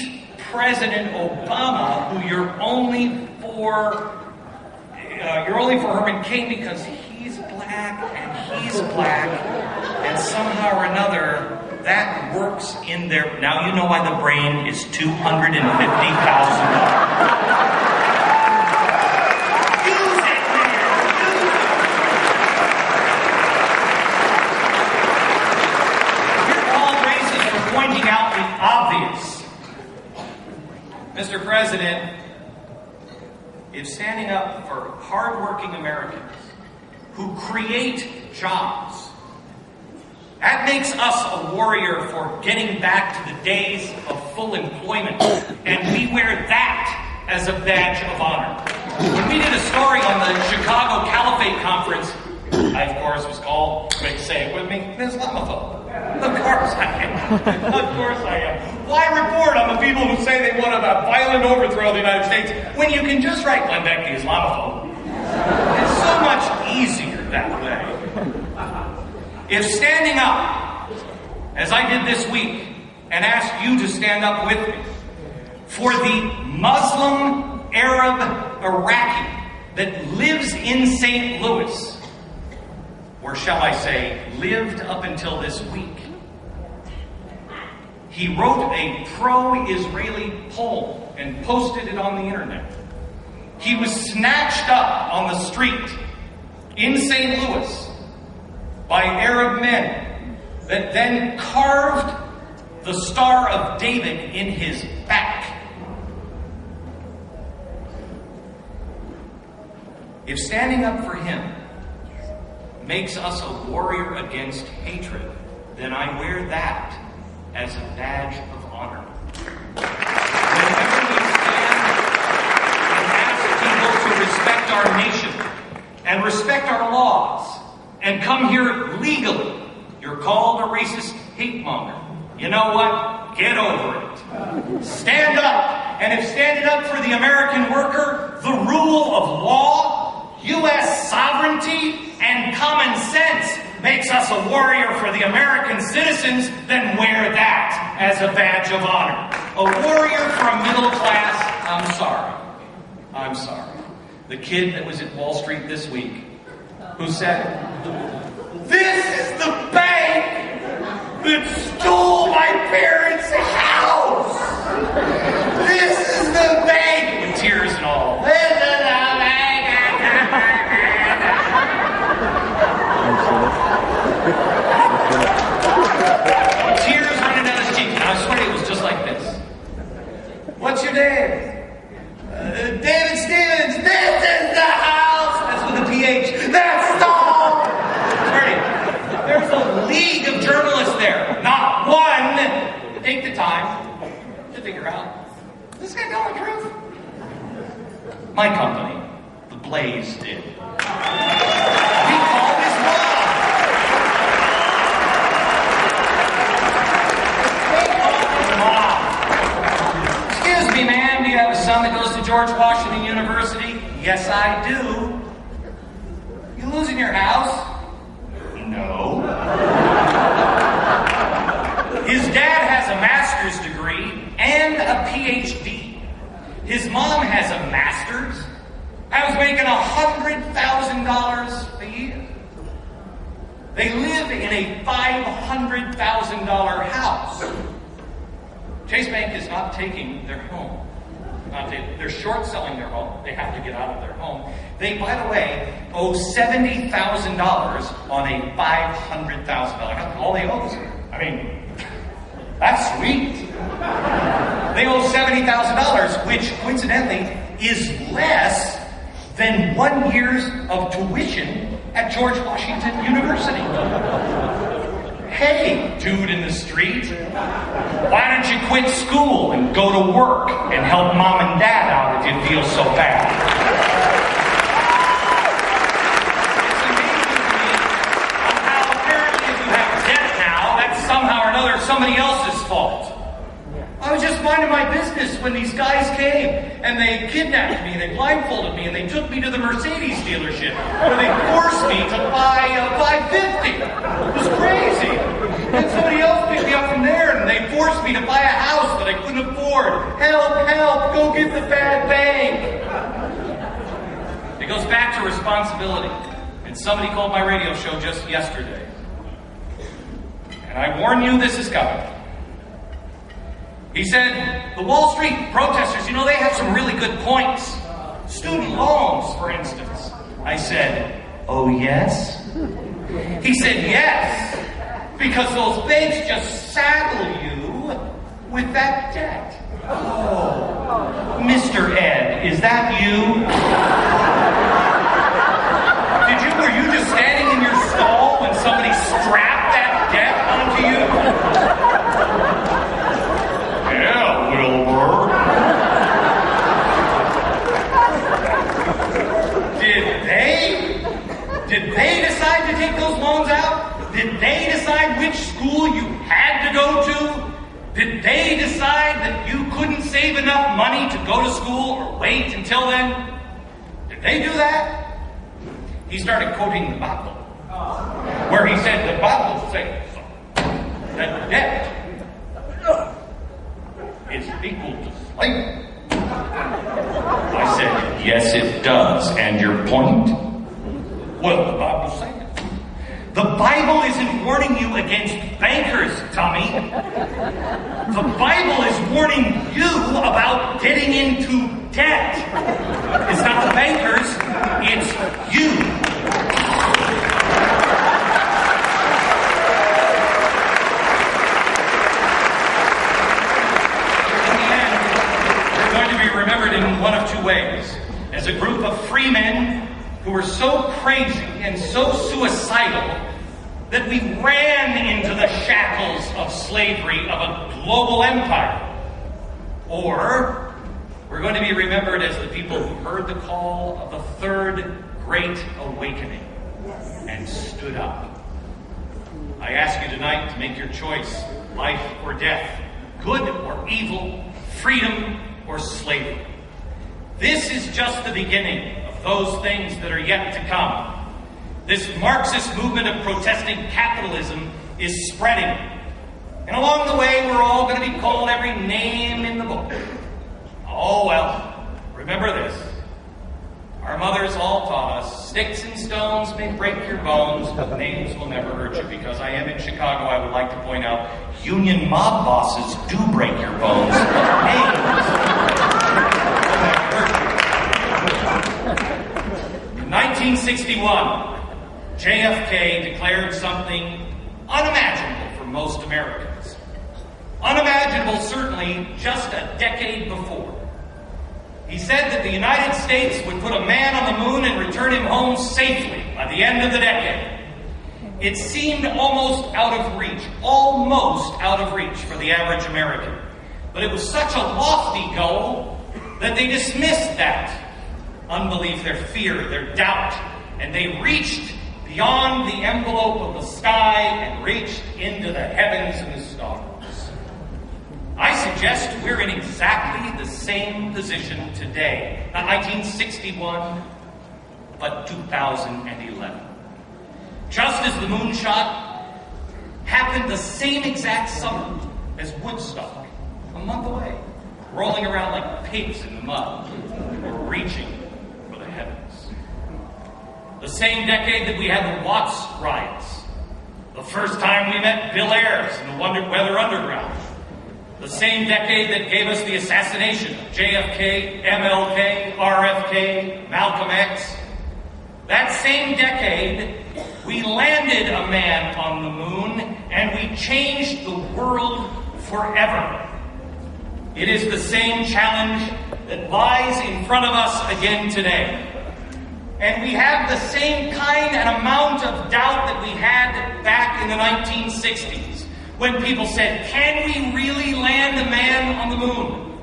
President Obama, who you're only for Herman Cain because he's black and somehow or another that works in their. Now you know why the brain is $250,000. Use it, man. You're all racist for pointing out the obvious. Mr. President, if standing up for hardworking Americans who create jobs, that makes us a warrior for getting back to the days of full employment, and we wear that as a badge of honor. When we did a story on the Chicago Caliphate Conference, I, of course, was called, say it with me, an Islamophobe. Of course I am. Of course I am. Why report on the people who say they want a violent overthrow of the United States when you can just write Glenn Beck the Islamophobe? It's so much easier that way. If standing up as I did this week, and ask you to stand up with me for the Muslim Arab Iraqi that lives in St. Louis, or shall I say, lived up until this week. He wrote a pro-Israeli poem and posted it on the internet. He was snatched up on the street in St. Louis by Arab men that then carved the Star of David in his back. If standing up for him makes us a warrior against hatred, then I wear that as a badge of honor. Whenever we stand and ask people to respect our nation and respect our laws and come here legally, you're called a racist hate monger. You know what? Get over it. Stand up. And if standing up for the American worker, the rule of law, U.S. sovereignty, and common sense makes us a warrior for the American citizens, then wear that as a badge of honor. A warrior for a middle class, I'm sorry. The kid that was at Wall Street this week who said, "This is the bank that stole my parents' house! This is the bank!" With tears and all. This is the bank! Tears running down his cheeks. And I swear it was just like this. "What's your name?" "David Stevens." "This is the house!" That's with a PH. "That's stole!" There's a league of journalists there. Not one take the time to figure out, is this guy telling the truth? My company, The Blaze, did. We called his mom. "Excuse me, ma'am, do you have a son that goes to George Washington University?" "Yes, I do." "You losing your house?" "No." "His dad has a master's degree and a PhD. His mom has a master's. I was making $100,000 a year. They live in a $500,000 house. Chase Bank is not taking their home. They're short selling their home. They have to get out of their home. They, by the way, owe $70,000 on a $500,000 house. All they owe is, that's sweet. They owe $70,000, which coincidentally is less than 1 year's of tuition at George Washington University. Hey, dude in the street, why don't you quit school and go to work and help mom and dad out if you feel so bad? It's amazing to me on how apparently if you have debt now, that's somehow or another somebody else's fault. I was just minding my business when these guys came and they kidnapped me and they blindfolded me and they took me to the Mercedes dealership where they forced me to buy a 550. It was crazy. And somebody else picked me up from there and they forced me to buy a house that I couldn't afford. Help, help, go get the bad bank. It goes back to responsibility. And somebody called my radio show just yesterday. And I warn you, this is coming. He said, the Wall Street protesters, they have some really good points. Student loans, for instance. I said, oh yes? He said, yes, because those banks just saddle you with that debt. Oh, Mr. Ed, is that you? Were you just standing in your stall when somebody strapped that debt onto you? Yeah, Wilbur. Did they decide to take those loans out? Did they decide which school you had to go to? Did they decide that you couldn't save enough money to go to school or wait until then? Did they do that? He started quoting the Bible, where he said the Bible says so. that debt is equal to slavery. I said, yes, it does. And your point? Well, the Bible says it. The Bible isn't warning you against bankers, Tommy. The Bible is warning you about getting into debt. It's not the bankers, it's you. In the end, we're going to be remembered in one of two ways. As a group of free men who were so crazy and so suicidal that we ran into the shackles of slavery of a global empire. Or we're going to be remembered as the people who heard the call of the third great awakening and stood up. I ask you tonight to make your choice, life or death, good or evil, freedom or slavery. This is just the beginning of those things that are yet to come. This Marxist movement of protesting capitalism is spreading. And along the way, we're all going to be called every name in the book. Oh, well, remember this. Our mothers all taught us, sticks and stones may break your bones, but names will never hurt you. Because I am in Chicago, I would like to point out, union mob bosses do break your bones, but names will never hurt you. In 1961, JFK declared something unimaginable for most Americans. Unimaginable, certainly, just a decade before. He said that the United States would put a man on the moon and return him home safely by the end of the decade. It seemed almost out of reach for the average American. But it was such a lofty goal that they dismissed that unbelief, their fear, their doubt, and they reached beyond the envelope of the sky and reached into the heavens and the stars. I suggest we're in exactly the same position today. Not 1961, but 2011. Just as the moonshot happened the same exact summer as Woodstock, a month away, rolling around like pigs in the mud, or reaching for the heavens. The same decade that we had the Watts riots. The first time we met Bill Ayers in the Weather Underground. The same decade that gave us the assassination of JFK, MLK, RFK, Malcolm X. That same decade, we landed a man on the moon and we changed the world forever. It is the same challenge that lies in front of us again today. And we have the same kind and amount of doubt that we had back in the 1960s when people said, can we really land a man on the moon?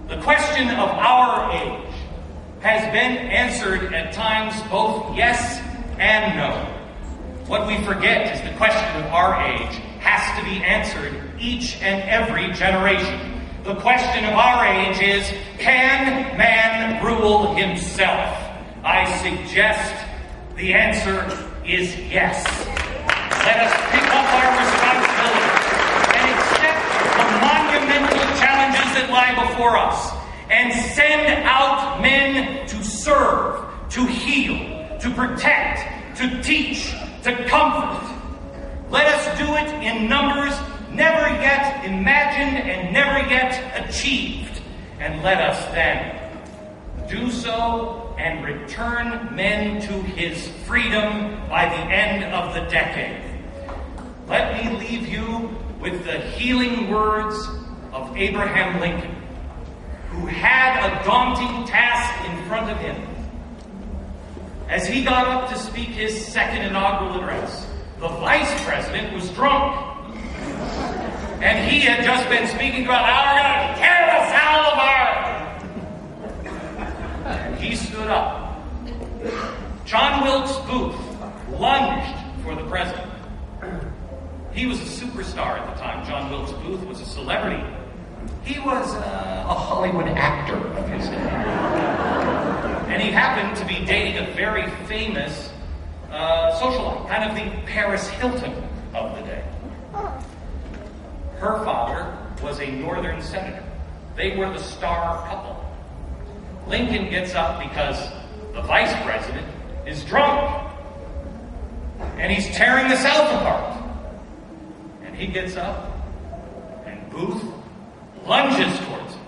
The question of our age has been answered at times both yes and no. What we forget is the question of our age has to be answered each and every generation. The question of our age is, can man rule himself? I suggest the answer is yes. Let us pick up our responsibility and accept the monumental challenges that lie before us and send out men to serve, to heal, to protect, to teach, to comfort. Let us do it in numbers never yet imagined and never yet achieved. And let us then do so and return men to his freedom by the end of the decade. Let me leave you with the healing words of Abraham Lincoln, who had a daunting task in front of him. As he got up to speak his second inaugural address, the vice president was drunk. And he had just been speaking about how we're going to tear the South apart. And he stood up. John Wilkes Booth lunged for the president. He was a superstar at the time. John Wilkes Booth was a celebrity. He was a Hollywood actor of his day. And he happened to be dating a very famous socialite, kind of the Paris Hilton of the day. Her father was a northern senator. They were the star couple. Lincoln gets up because the vice president is drunk. And he's tearing the South apart. And he gets up, and Booth lunges towards him.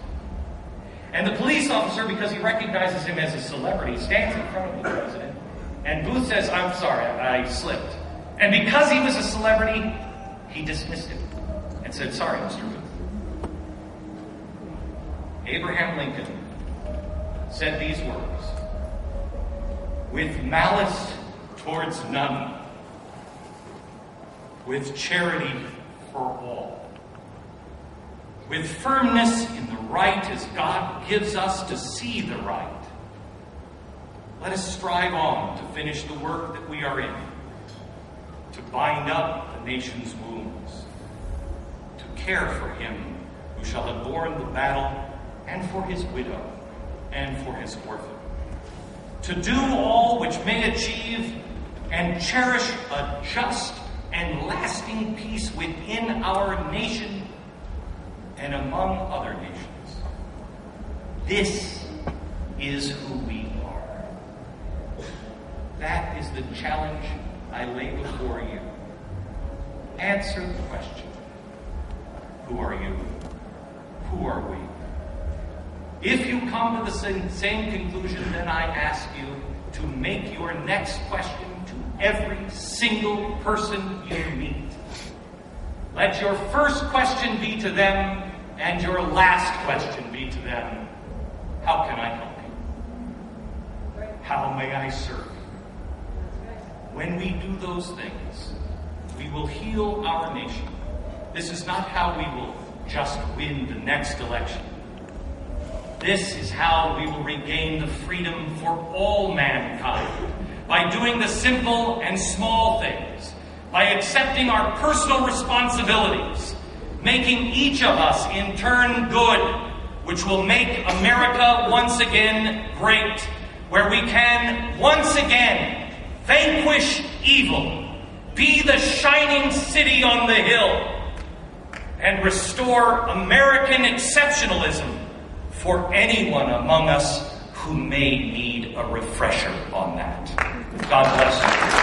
And the police officer, because he recognizes him as a celebrity, stands in front of the president. And Booth says, "I'm sorry, I slipped." And because he was a celebrity, he dismissed him and said, "Sorry, Mr. Booth." Abraham Lincoln said these words, "With malice towards none, with charity for all, with firmness in the right as God gives us to see the right, let us strive on to finish the work that we are in, to bind up the nation's wounds, to care for him who shall have borne the battle, and for his widow, and for his orphan, to do all which may achieve and cherish a just and lasting peace within our nation and among other nations. This is who we are." That is the challenge I lay before you. Answer the question. Who are you? Who are we? If you come to the same conclusion, then I ask you to make your next question to every single person you meet. Let your first question be to them, and your last question be to them, how can I help you? How may I serve you? When we do those things, we will heal our nation. This is not how we will just win the next election. This is how we will regain the freedom for all mankind, by doing the simple and small things, by accepting our personal responsibilities, making each of us in turn good, which will make America once again great, where we can once again vanquish evil, be the shining city on the hill, and restore American exceptionalism for anyone among us who may need a refresher on that. God bless you.